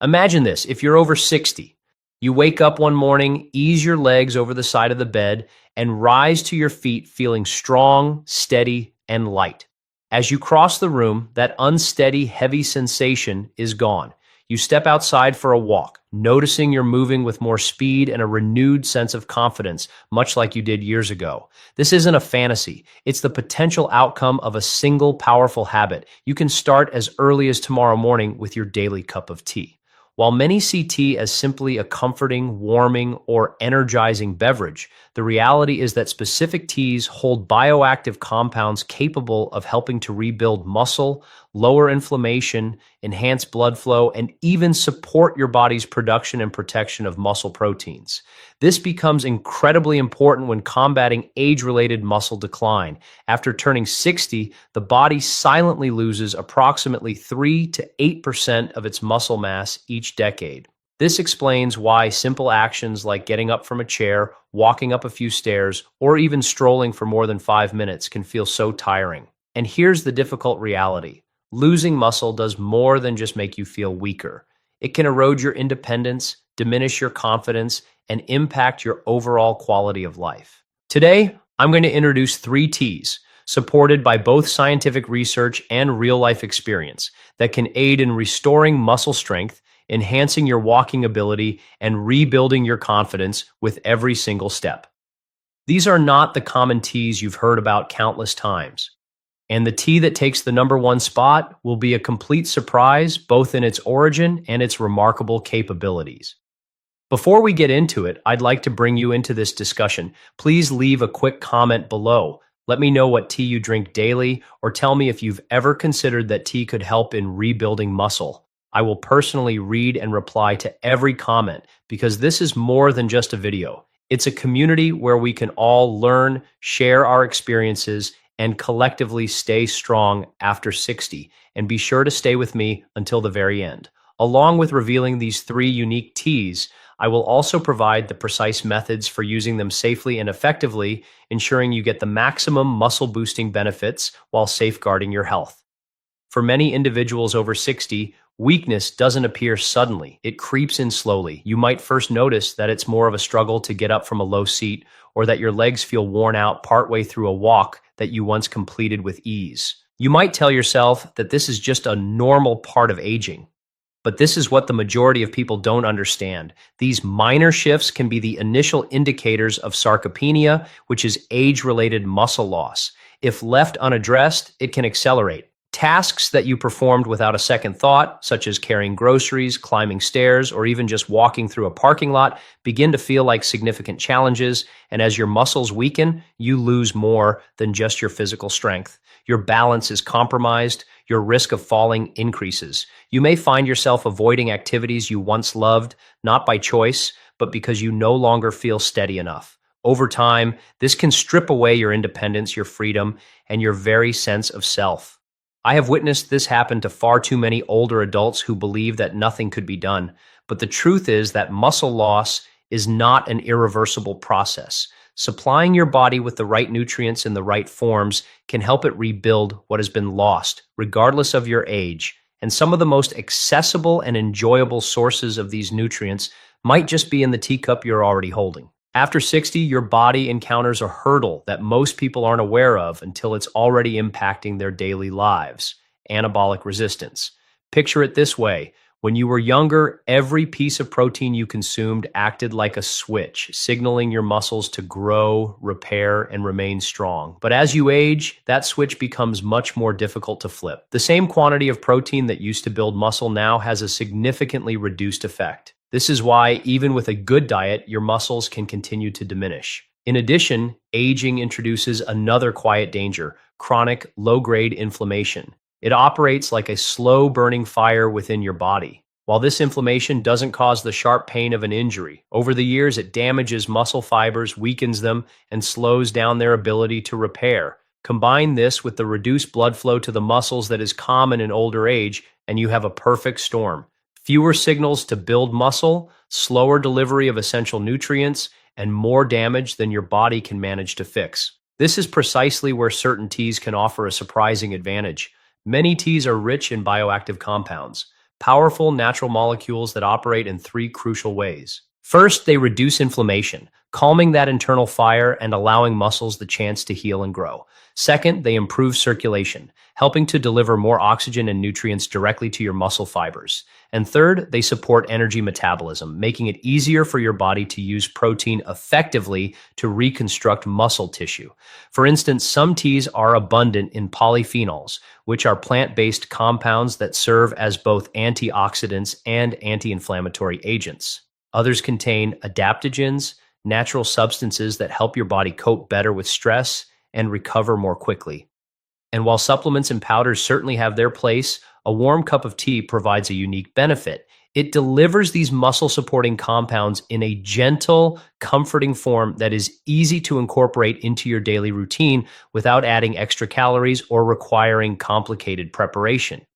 Imagine this, if you're over 60, you wake up one morning, ease your legs over the side of the bed, and rise to your feet feeling strong, steady, and light. As you cross the room, that unsteady, heavy sensation is gone. You step outside for a walk, noticing you're moving with more speed and a renewed sense of confidence, much like you did years ago. This isn't a fantasy. It's the potential outcome of a single powerful habit. You can start as early as tomorrow morning with your daily cup of tea. While many see tea as simply a comforting, warming, or energizing beverage, the reality is that specific teas hold bioactive compounds capable of helping to rebuild muscle, lower inflammation, enhance blood flow, and even support your body's production and protection of muscle proteins. This becomes incredibly important when combating age-related muscle decline. After turning 60, the body silently loses approximately 3 to 8% of its muscle mass each decade. This explains why simple actions like getting up from a chair, walking up a few stairs, or even strolling for more than 5 minutes can feel so tiring. And here's the difficult reality. Losing muscle does more than just make you feel weaker. It can erode your independence, diminish your confidence, and impact your overall quality of life. Today, I'm going to introduce 3 teas, supported by both scientific research and real-life experience, that can aid in restoring muscle strength, enhancing your walking ability, and rebuilding your confidence with every single step. These are not the common teas you've heard about countless times. And the tea that takes the #1 spot will be a complete surprise, both in its origin and its remarkable capabilities. Before we get into it, I'd like to bring you into this discussion. Please leave a quick comment below. Let me know what tea you drink daily, or tell me if you've ever considered that tea could help in rebuilding muscle. I will personally read and reply to every comment, because this is more than just a video. It's a community where we can all learn, share our experiences, and collectively stay strong after 60. And be sure to stay with me until the very end. Along with revealing these 3 unique teas, I will also provide the precise methods for using them safely and effectively, ensuring you get the maximum muscle-boosting benefits while safeguarding your health. For many individuals over 60, weakness doesn't appear suddenly. It creeps in slowly. You might first notice that it's more of a struggle to get up from a low seat, or that your legs feel worn out partway through a walk that you once completed with ease. You might tell yourself that this is just a normal part of aging. But this is what the majority of people don't understand. These minor shifts can be the initial indicators of sarcopenia, which is age-related muscle loss. If left unaddressed, it can accelerate. Tasks that you performed without a second thought, such as carrying groceries, climbing stairs, or even just walking through a parking lot, begin to feel like significant challenges, and as your muscles weaken, you lose more than just your physical strength. Your balance is compromised, your risk of falling increases. You may find yourself avoiding activities you once loved, not by choice, but because you no longer feel steady enough. Over time, this can strip away your independence, your freedom, and your very sense of self. I have witnessed this happen to far too many older adults who believe that nothing could be done. But the truth is that muscle loss is not an irreversible process. Supplying your body with the right nutrients in the right forms can help it rebuild what has been lost, regardless of your age. And some of the most accessible and enjoyable sources of these nutrients might just be in the teacup you're already holding. After 60, your body encounters a hurdle that most people aren't aware of until it's already impacting their daily lives: anabolic resistance. Picture it this way. When you were younger, every piece of protein you consumed acted like a switch, signaling your muscles to grow, repair, and remain strong. But as you age, that switch becomes much more difficult to flip. The same quantity of protein that used to build muscle now has a significantly reduced effect. This is why, even with a good diet, your muscles can continue to diminish. In addition, aging introduces another quiet danger: chronic, low-grade inflammation. It operates like a slow-burning fire within your body. While this inflammation doesn't cause the sharp pain of an injury, over the years it damages muscle fibers, weakens them, and slows down their ability to repair. Combine this with the reduced blood flow to the muscles that is common in older age, and you have a perfect storm. Fewer signals to build muscle, slower delivery of essential nutrients, and more damage than your body can manage to fix. This is precisely where certain teas can offer a surprising advantage. Many teas are rich in bioactive compounds, powerful natural molecules that operate in three crucial ways. First, they reduce inflammation, calming that internal fire and allowing muscles the chance to heal and grow. Second, they improve circulation, helping to deliver more oxygen and nutrients directly to your muscle fibers. And third, they support energy metabolism, making it easier for your body to use protein effectively to reconstruct muscle tissue. For instance, some teas are abundant in polyphenols, which are plant-based compounds that serve as both antioxidants and anti-inflammatory agents. Others contain adaptogens, natural substances that help your body cope better with stress and recover more quickly. And while supplements and powders certainly have their place, a warm cup of tea provides a unique benefit. It delivers these muscle-supporting compounds in a gentle, comforting form that is easy to incorporate into your daily routine without adding extra calories or requiring complicated preparation.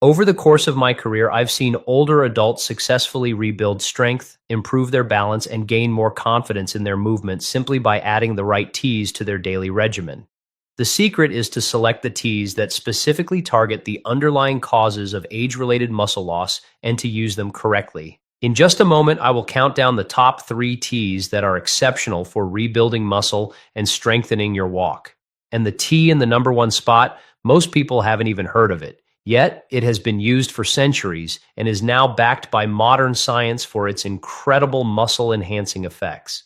Over the course of my career, I've seen older adults successfully rebuild strength, improve their balance, and gain more confidence in their movements simply by adding the right teas to their daily regimen. The secret is to select the teas that specifically target the underlying causes of age-related muscle loss and to use them correctly. In just a moment, I will count down the top 3 teas that are exceptional for rebuilding muscle and strengthening your walk. And the tea in the number 1 spot, most people haven't even heard of it. Yet, it has been used for centuries and is now backed by modern science for its incredible muscle-enhancing effects.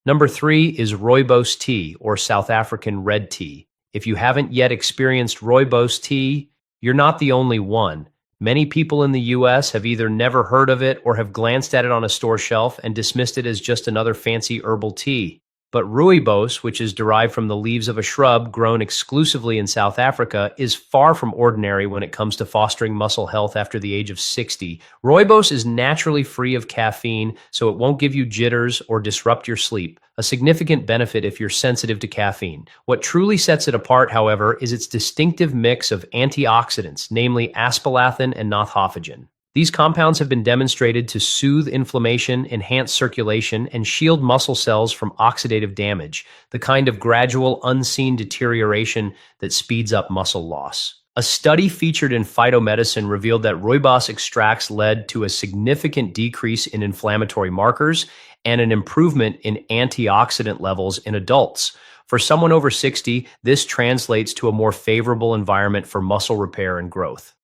Number 3 is rooibos tea, or South African red tea. If you haven't yet experienced rooibos tea, you're not the only one. Many people in the US have either never heard of it or have glanced at it on a store shelf and dismissed it as just another fancy herbal tea. But rooibos, which is derived from the leaves of a shrub grown exclusively in South Africa, is far from ordinary when it comes to fostering muscle health after the age of 60. Rooibos is naturally free of caffeine, so it won't give you jitters or disrupt your sleep, a significant benefit if you're sensitive to caffeine. What truly sets it apart, however, is its distinctive mix of antioxidants, namely aspalathin and nothofagin. These compounds have been demonstrated to soothe inflammation, enhance circulation, and shield muscle cells from oxidative damage, the kind of gradual, unseen deterioration that speeds up muscle loss. A study featured in Phytomedicine revealed that rooibos extracts led to a significant decrease in inflammatory markers and an improvement in antioxidant levels in adults. For someone over 60, this translates to a more favorable environment for muscle repair and growth.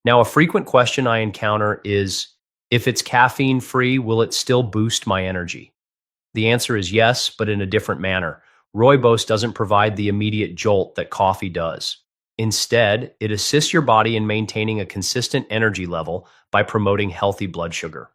Now, a frequent question I encounter is, if it's caffeine-free, will it still boost my energy? The answer is yes, but in a different manner. Rooibos doesn't provide the immediate jolt that coffee does. Instead, it assists your body in maintaining a consistent energy level by promoting healthy blood sugar.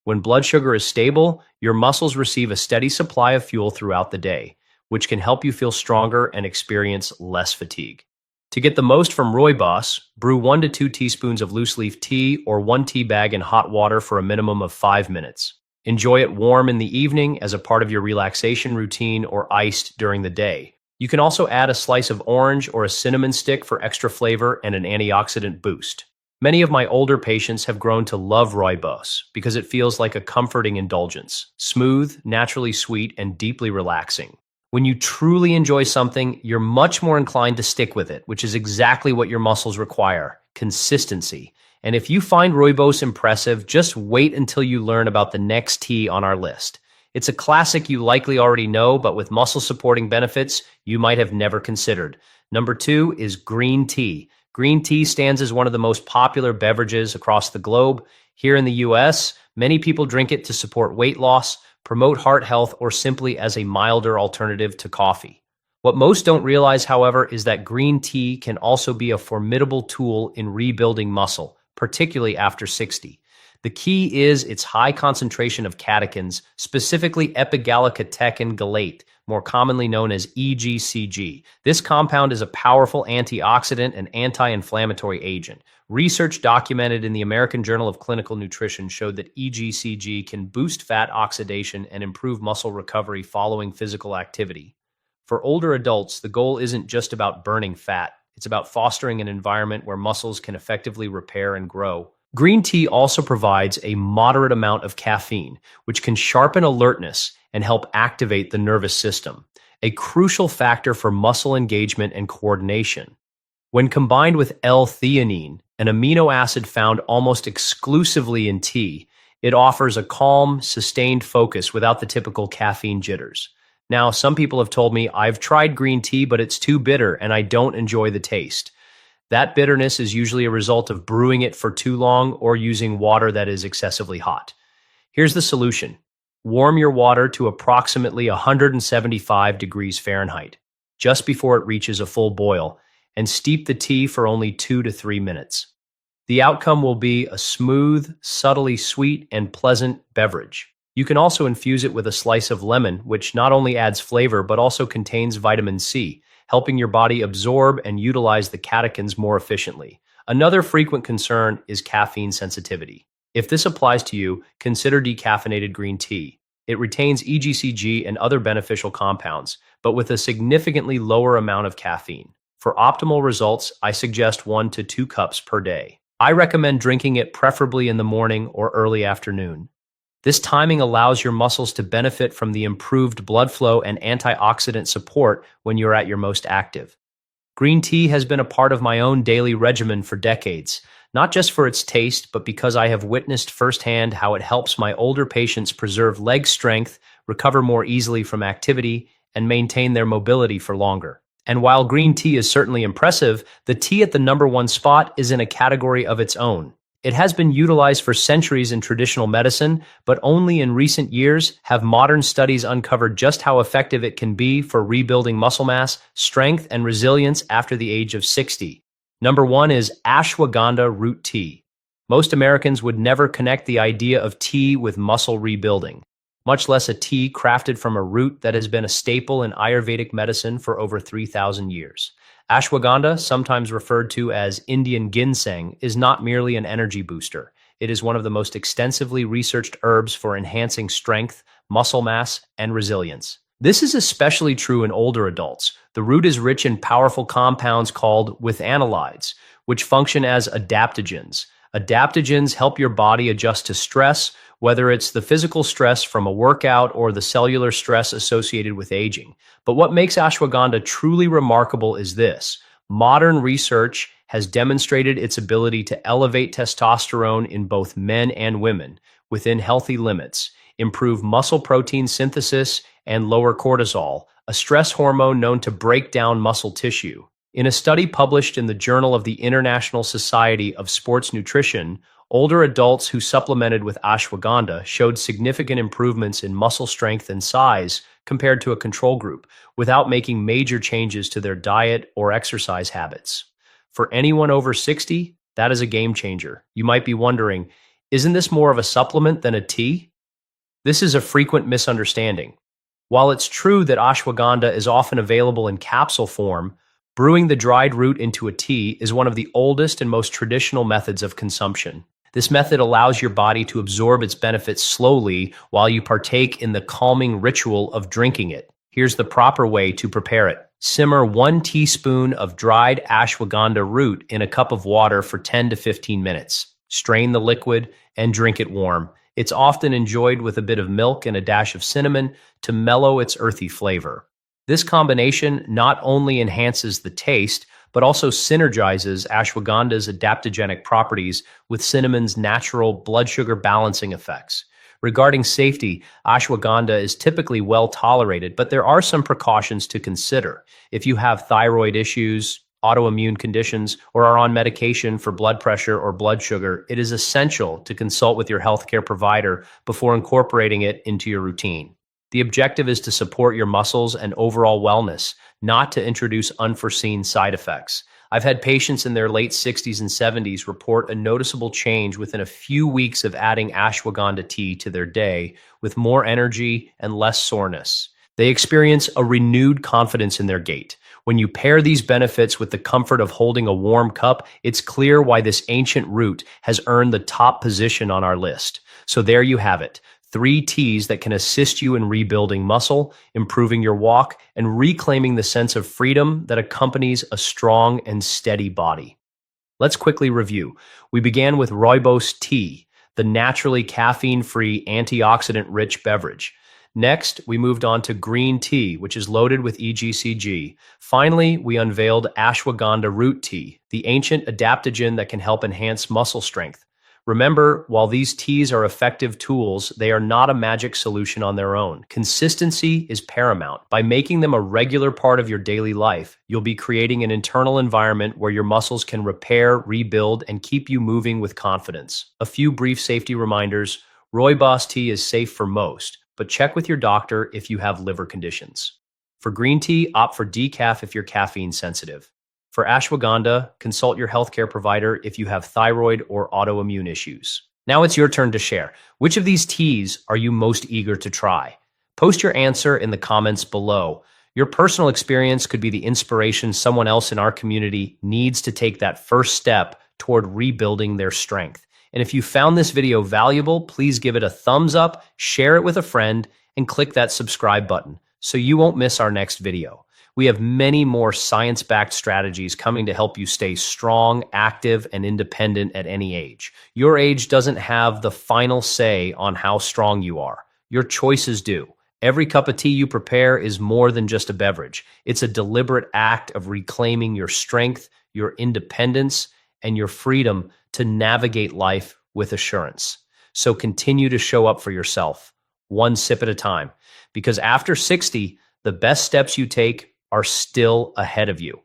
When blood sugar is stable, your muscles receive a steady supply of fuel throughout the day, which can help you feel stronger and experience less fatigue. To get the most from rooibos, brew 1 to 2 teaspoons of loose leaf tea or 1 tea bag in hot water for a minimum of 5 minutes. Enjoy it warm in the evening as a part of your relaxation routine or iced during the day. You can also add a slice of orange or a cinnamon stick for extra flavor and an antioxidant boost. Many of my older patients have grown to love rooibos because it feels like a comforting indulgence, smooth, naturally sweet, and deeply relaxing. When you truly enjoy something, you're much more inclined to stick with it, which is exactly what your muscles require: consistency. And if you find rooibos impressive, just wait until you learn about the next tea on our list. It's a classic you likely already know, but with muscle-supporting benefits you might have never considered. Number 2 is green tea. Green tea stands as one of the most popular beverages across the globe. Here in the US, many people drink it to support weight loss, promote heart health, or simply as a milder alternative to coffee. What most don't realize, however, is that green tea can also be a formidable tool in rebuilding muscle, particularly after 60. The key is its high concentration of catechins, specifically epigallocatechin gallate, more commonly known as EGCG. This compound is a powerful antioxidant and anti-inflammatory agent. Research documented in the American Journal of Clinical Nutrition showed that EGCG can boost fat oxidation and improve muscle recovery following physical activity. For older adults, the goal isn't just about burning fat. It's about fostering an environment where muscles can effectively repair and grow. Green tea also provides a moderate amount of caffeine, which can sharpen alertness and help activate the nervous system, a crucial factor for muscle engagement and coordination. When combined with L-theanine, an amino acid found almost exclusively in tea. It offers a calm, sustained focus without the typical caffeine jitters. Now, some people have told me, I've tried green tea, but it's too bitter and I don't enjoy the taste. That bitterness is usually a result of brewing it for too long or using water that is excessively hot. Here's the solution. Warm your water to approximately 175 degrees Fahrenheit, just before it reaches a full boil, and steep the tea for only 2 to 3 minutes. The outcome will be a smooth, subtly sweet, and pleasant beverage. You can also infuse it with a slice of lemon, which not only adds flavor but also contains vitamin C, helping your body absorb and utilize the catechins more efficiently. Another frequent concern is caffeine sensitivity. If this applies to you, consider decaffeinated green tea. It retains EGCG and other beneficial compounds, but with a significantly lower amount of caffeine. For optimal results, I suggest 1 to 2 cups per day. I recommend drinking it preferably in the morning or early afternoon. This timing allows your muscles to benefit from the improved blood flow and antioxidant support when you're at your most active. Green tea has been a part of my own daily regimen for decades, not just for its taste, but because I have witnessed firsthand how it helps my older patients preserve leg strength, recover more easily from activity, and maintain their mobility for longer. And while green tea is certainly impressive, the tea at the #1 spot is in a category of its own. It has been utilized for centuries in traditional medicine, but only in recent years have modern studies uncovered just how effective it can be for rebuilding muscle mass, strength, and resilience after the age of 60. #1 is ashwagandha root tea. Most Americans would never connect the idea of tea with muscle rebuilding, much less a tea crafted from a root that has been a staple in Ayurvedic medicine for over 3,000 years. Ashwagandha, sometimes referred to as Indian ginseng, is not merely an energy booster. It is one of the most extensively researched herbs for enhancing strength, muscle mass, and resilience. This is especially true in older adults. The root is rich in powerful compounds called withanalydes, which function as adaptogens. Adaptogens help your body adjust to stress, whether it's the physical stress from a workout or the cellular stress associated with aging. But what makes ashwagandha truly remarkable is this. Modern research has demonstrated its ability to elevate testosterone in both men and women within healthy limits, improve muscle protein synthesis, and lower cortisol, a stress hormone known to break down muscle tissue. In a study published in the Journal of the International Society of Sports Nutrition, older adults who supplemented with ashwagandha showed significant improvements in muscle strength and size compared to a control group, without making major changes to their diet or exercise habits. For anyone over 60, that is a game changer. You might be wondering, isn't this more of a supplement than a tea? This is a frequent misunderstanding. While it's true that ashwagandha is often available in capsule form, brewing the dried root into a tea is one of the oldest and most traditional methods of consumption. This method allows your body to absorb its benefits slowly while you partake in the calming ritual of drinking it. Here's the proper way to prepare it. Simmer 1 teaspoon of dried ashwagandha root in a cup of water for 10 to 15 minutes. Strain the liquid and drink it warm. It's often enjoyed with a bit of milk and a dash of cinnamon to mellow its earthy flavor. This combination not only enhances the taste, but also synergizes ashwagandha's adaptogenic properties with cinnamon's natural blood sugar balancing effects. Regarding safety, ashwagandha is typically well tolerated, but there are some precautions to consider. If you have thyroid issues, autoimmune conditions, or are on medication for blood pressure or blood sugar, it is essential to consult with your healthcare provider before incorporating it into your routine. The objective is to support your muscles and overall wellness, not to introduce unforeseen side effects. I've had patients in their late 60s and 70s report a noticeable change within a few weeks of adding ashwagandha tea to their day, with more energy and less soreness. They experience a renewed confidence in their gait. When you pair these benefits with the comfort of holding a warm cup, it's clear why this ancient root has earned the top position on our list. So there you have it. 3 teas that can assist you in rebuilding muscle, improving your walk, and reclaiming the sense of freedom that accompanies a strong and steady body. Let's quickly review. We began with rooibos tea, the naturally caffeine-free, antioxidant-rich beverage. Next, we moved on to green tea, which is loaded with EGCG. Finally, we unveiled ashwagandha root tea, the ancient adaptogen that can help enhance muscle strength. Remember, while these teas are effective tools, they are not a magic solution on their own. Consistency is paramount. By making them a regular part of your daily life, you'll be creating an internal environment where your muscles can repair, rebuild, and keep you moving with confidence. A few brief safety reminders. Rooibos tea is safe for most, but check with your doctor if you have liver conditions. For green tea, opt for decaf if you're caffeine sensitive. For ashwagandha, consult your healthcare provider if you have thyroid or autoimmune issues. Now it's your turn to share. Which of these teas are you most eager to try? Post your answer in the comments below. Your personal experience could be the inspiration someone else in our community needs to take that first step toward rebuilding their strength. And if you found this video valuable, please give it a thumbs up, share it with a friend, and click that subscribe button so you won't miss our next video. We have many more science-backed strategies coming to help you stay strong, active, and independent at any age. Your age doesn't have the final say on how strong you are. Your choices do. Every cup of tea you prepare is more than just a beverage. It's a deliberate act of reclaiming your strength, your independence, and your freedom to navigate life with assurance. So continue to show up for yourself, one sip at a time, because after 60, the best steps you take are still ahead of you.